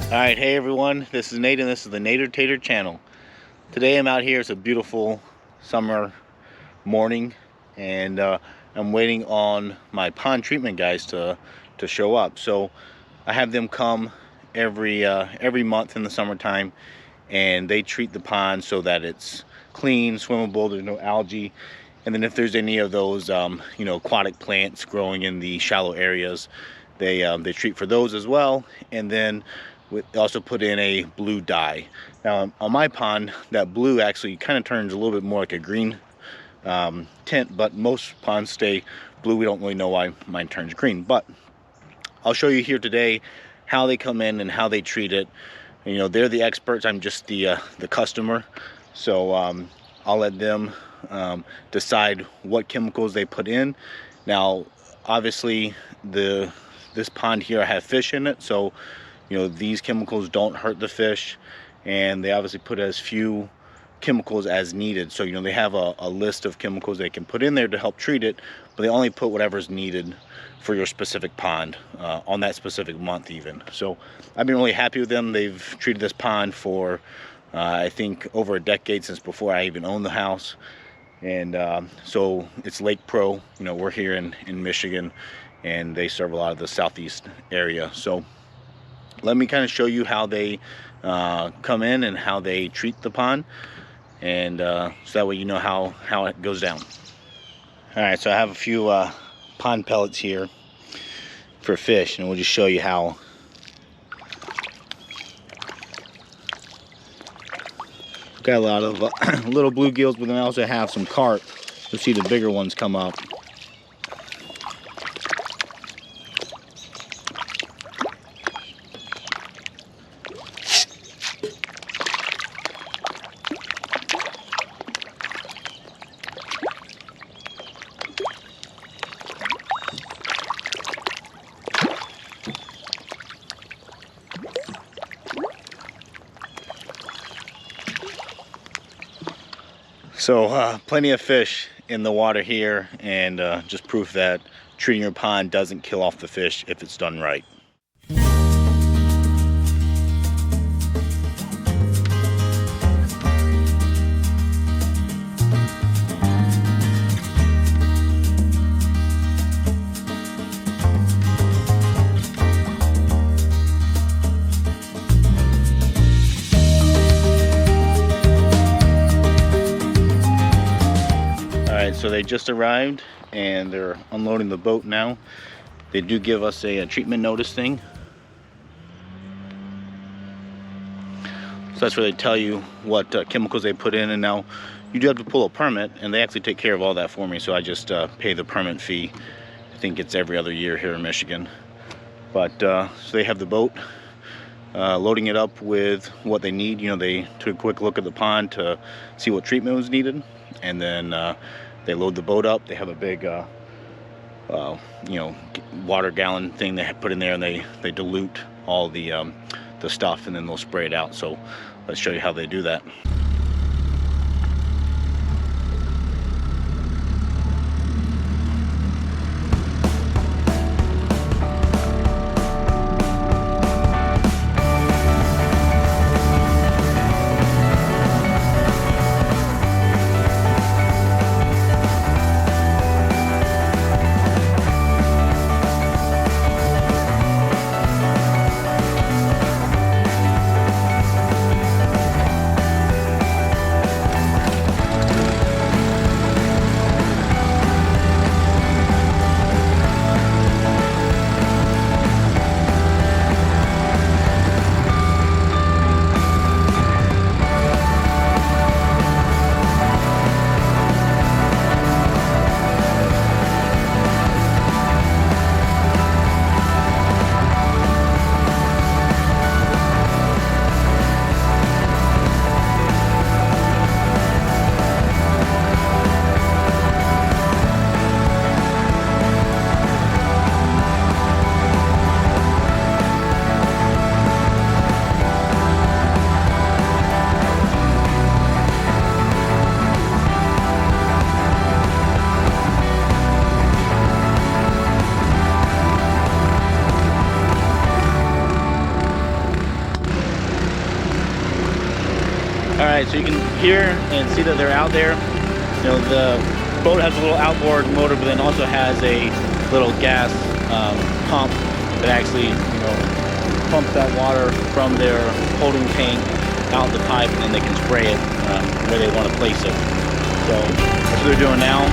Alright, hey everyone, this is Nate and this is the Nader Tater channel. Today I'm out here, it's a beautiful summer morning, and I'm waiting on my pond treatment guys to show up. So I have them come every month in the summertime, and they treat the pond so that it's clean, swimmable, there's no algae. And then if there's any of those aquatic plants growing in the shallow areas, they treat for those as well. And then we also put in a blue dye. Now on my pond, that blue actually kind of turns a little bit more like a green tint, but most ponds stay blue. We don't really know why mine turns green, but I'll show you here today how they come in and how they treat it. You know, they're the experts, I'm just the customer. So I'll let them decide what chemicals they put in. Now obviously this pond here, I have fish in it, so these chemicals don't hurt the fish, and they obviously put as few chemicals as needed. So they have a list of chemicals they can put in there to help treat it, but they only put whatever's needed for your specific pond on that specific month even. So I've been really happy with them. They've treated this pond for I think over a decade, since before I even owned the house. And so it's Lake Pro, we're here in Michigan, and they serve a lot of the southeast area. So let me kind of show you how they come in and how they treat the pond, and so that way you know how it goes down. All right, so I have a few pond pellets here for fish, and we'll just show you how. Got a lot of little bluegills, but then I also have some carp. You'll see the bigger ones come up. So plenty of fish in the water here, and just proof that treating your pond doesn't kill off the fish if it's done right. So they just arrived and they're unloading the boat now. They do give us a treatment notice thing. So that's where they tell you what chemicals they put in, and now you do have to pull a permit, and they actually take care of all that for me. So I just pay the permit fee. I think it's every other year here in Michigan. But so they have the boat loading it up with what they need. They took a quick look at the pond to see what treatment was needed, and then they load the boat up. They have a big water gallon thing they put in there, and they dilute all the stuff, and then they'll spray it out. So let's show you how they do that. Alright, so you can hear and see that they're out there. You know, the boat has a little outboard motor, but then also has a little gas pump that actually, you know, pumps that water from their holding tank out the pipe, and then they can spray it where they want to place it. So that's what they're doing now.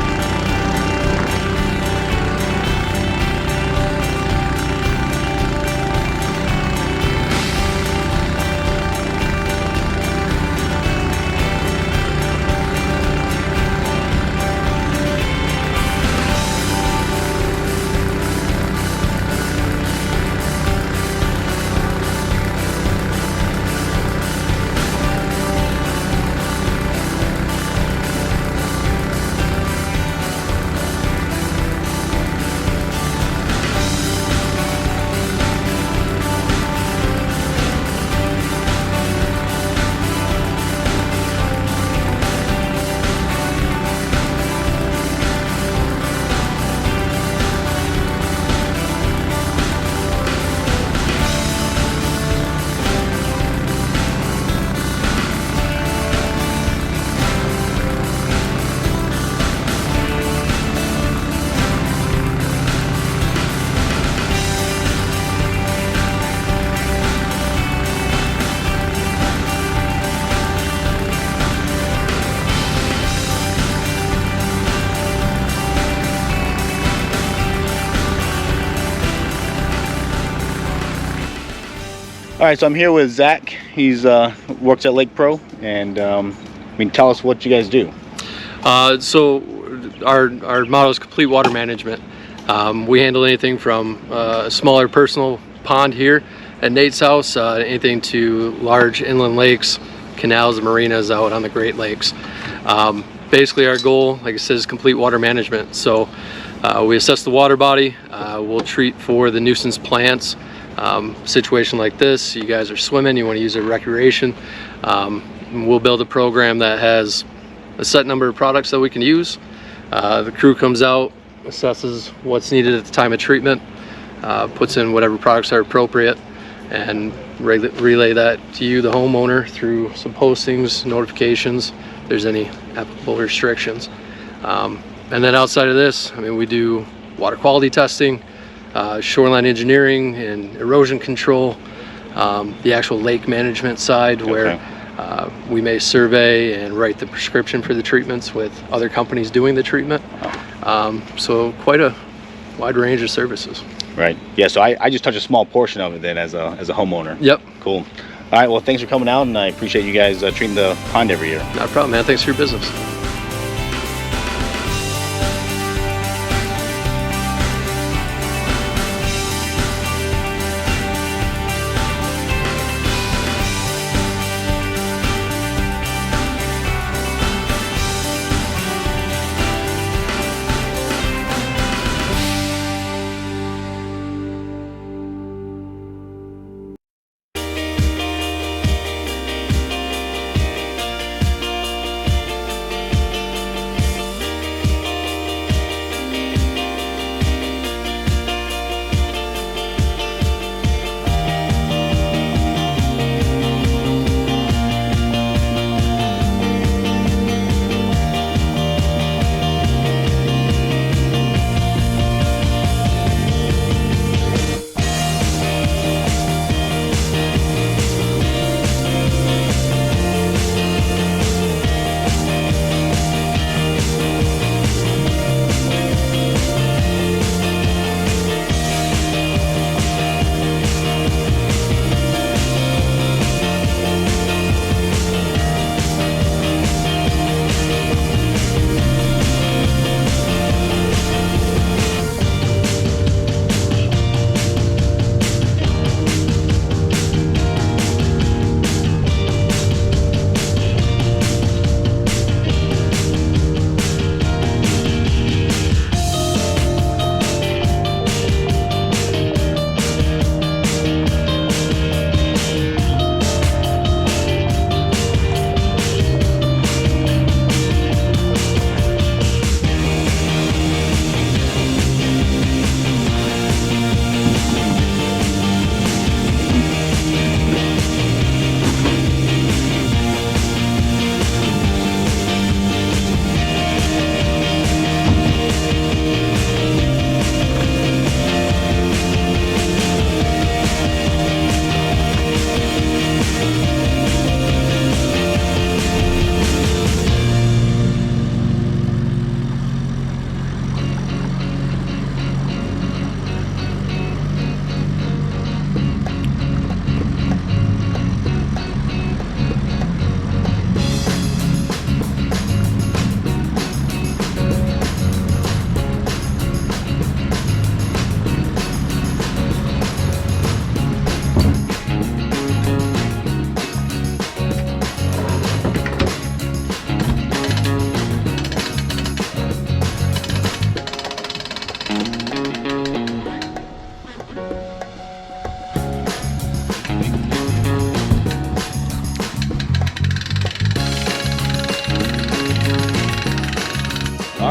All right, so I'm here with Zach. He's works at Lake Pro, and I mean, tell us what you guys do. So our motto is complete water management. We handle anything from a smaller personal pond here at Nate's house, anything to large inland lakes, canals, and marinas out on the Great Lakes. Basically, our goal, like I said, is complete water management. So we assess the water body. We'll treat for the nuisance plants. Situation like this, you guys are swimming, you want to use it for recreation. We'll build a program that has a set number of products that we can use. The crew comes out, assesses what's needed at the time of treatment, puts in whatever products are appropriate, and relay that to you, the homeowner, through some postings, notifications, if there's any applicable restrictions. And then outside of this, I mean, we do water quality testing, shoreline engineering and erosion control, the actual lake management side, where we may survey and write the prescription for the treatments with other companies doing the treatment. So quite a wide range of services. Right. Yeah, so I just touch a small portion of it then as a homeowner. Yep. Cool. All right, well, thanks for coming out, and I appreciate you guys treating the pond every year. Not a problem, man. Thanks for your business.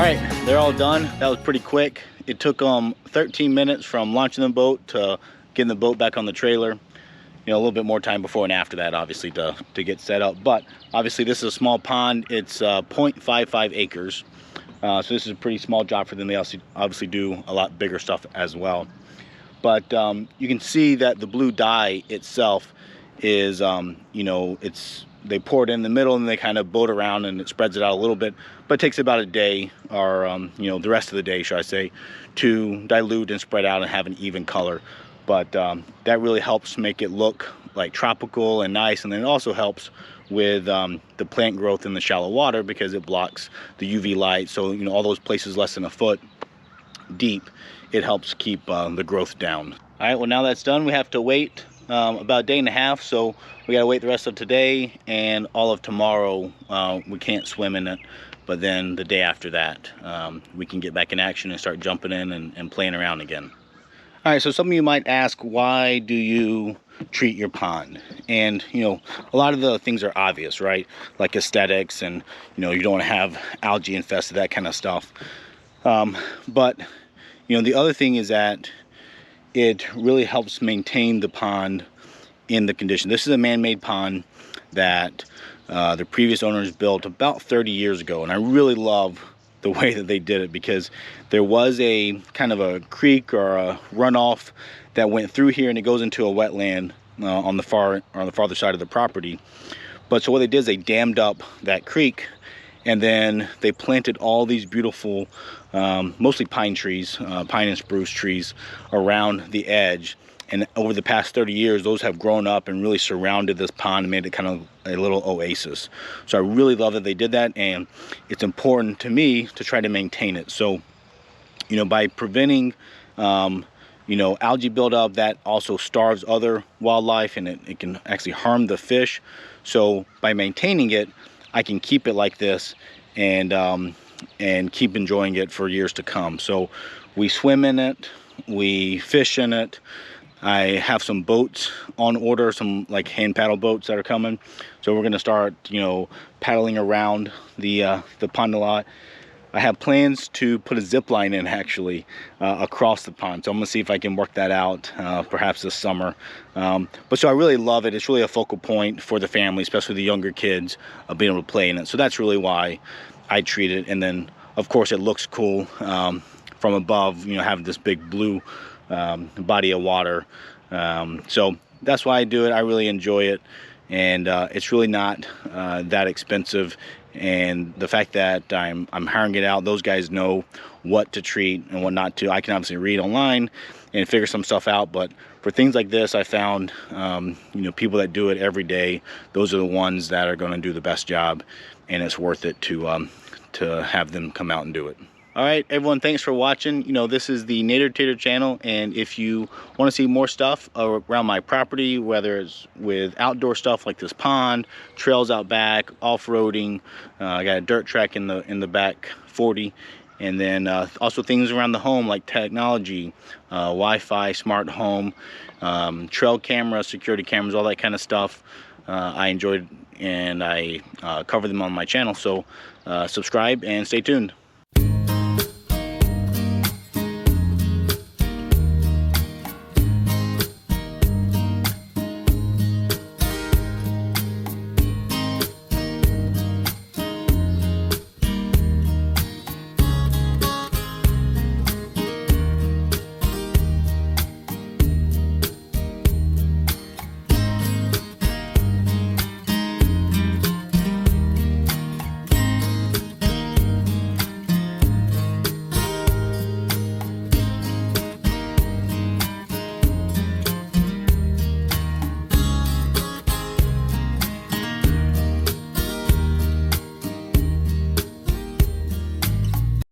right, they're all done. That was pretty quick. It took 13 minutes from launching the boat to getting the boat back on the trailer. You know, a little bit more time before and after that, obviously, to get set up. But obviously, this is a small pond. It's 0.55 acres. So this is a pretty small job for them. They also obviously do a lot bigger stuff as well. But you can see that the blue dye itself is, you know, they pour it in the middle and they kind of boat around and it spreads it out a little bit. But it takes about a day, or you know, the rest of the day, should I say, to dilute and spread out and have an even color. But that really helps make it look like tropical and nice, and then it also helps with the plant growth in the shallow water because it blocks the UV light. So, you know, all those places less than a foot deep, it helps keep the growth down. All right, well, now that's done, we have to wait about a day and a half. So we got to wait the rest of today and all of tomorrow. We can't swim in it, but then the day after that, we can get back in action and start jumping in and playing around again. All right, so some of you might ask, why do you treat your pond? And, you know, a lot of the things are obvious, right? Like aesthetics, and, you know, you don't want to have algae infested, that kind of stuff. But, you know, the other thing is that it really helps maintain the pond in the condition. This is a man-made pond that the previous owners built about 30 years ago, and I really love the way that they did it, because there was a kind of a creek or a runoff that went through here, and it goes into a wetland on the farther side of the property. But so what they did is they dammed up that creek, and then they planted all these beautiful mostly pine trees, pine and spruce trees around the edge. And over the past 30 years, those have grown up and really surrounded this pond and made it kind of a little oasis. So I really love that they did that, and it's important to me to try to maintain it. So, you know, by preventing, you know, algae buildup, that also starves other wildlife, and it can actually harm the fish. So by maintaining it, I can keep it like this and keep enjoying it for years to come. So we swim in it, we fish in it. I have some boats on order, some like hand paddle boats that are coming. So we're gonna start, you know, paddling around the pond a lot. I have plans to put a zip line in, actually, across the pond. So I'm gonna see if I can work that out, perhaps this summer. But so I really love it. It's really a focal point for the family, especially the younger kids, of being able to play in it. So that's really why I treat it. And then, of course, it looks cool from above, you know, having this big blue body of water. So that's why I do it. I really enjoy it, and it's really not that expensive. And the fact that I'm hiring it out, those guys know what to treat and what not to. I can obviously read online and figure some stuff out, but for things like this, I found you know, people that do it every day, those are the ones that are going to do the best job, and it's worth it to have them come out and do it. All right, everyone, thanks for watching. You know, this is the Nader Tater channel, and if you want to see more stuff around my property, whether it's with outdoor stuff like this pond, trails out back, off-roading, I got a dirt track in the back 40, and then also things around the home like technology, Wi-Fi, smart home, trail cameras, security cameras, all that kind of stuff. I enjoyed, and I cover them on my channel. So subscribe and stay tuned.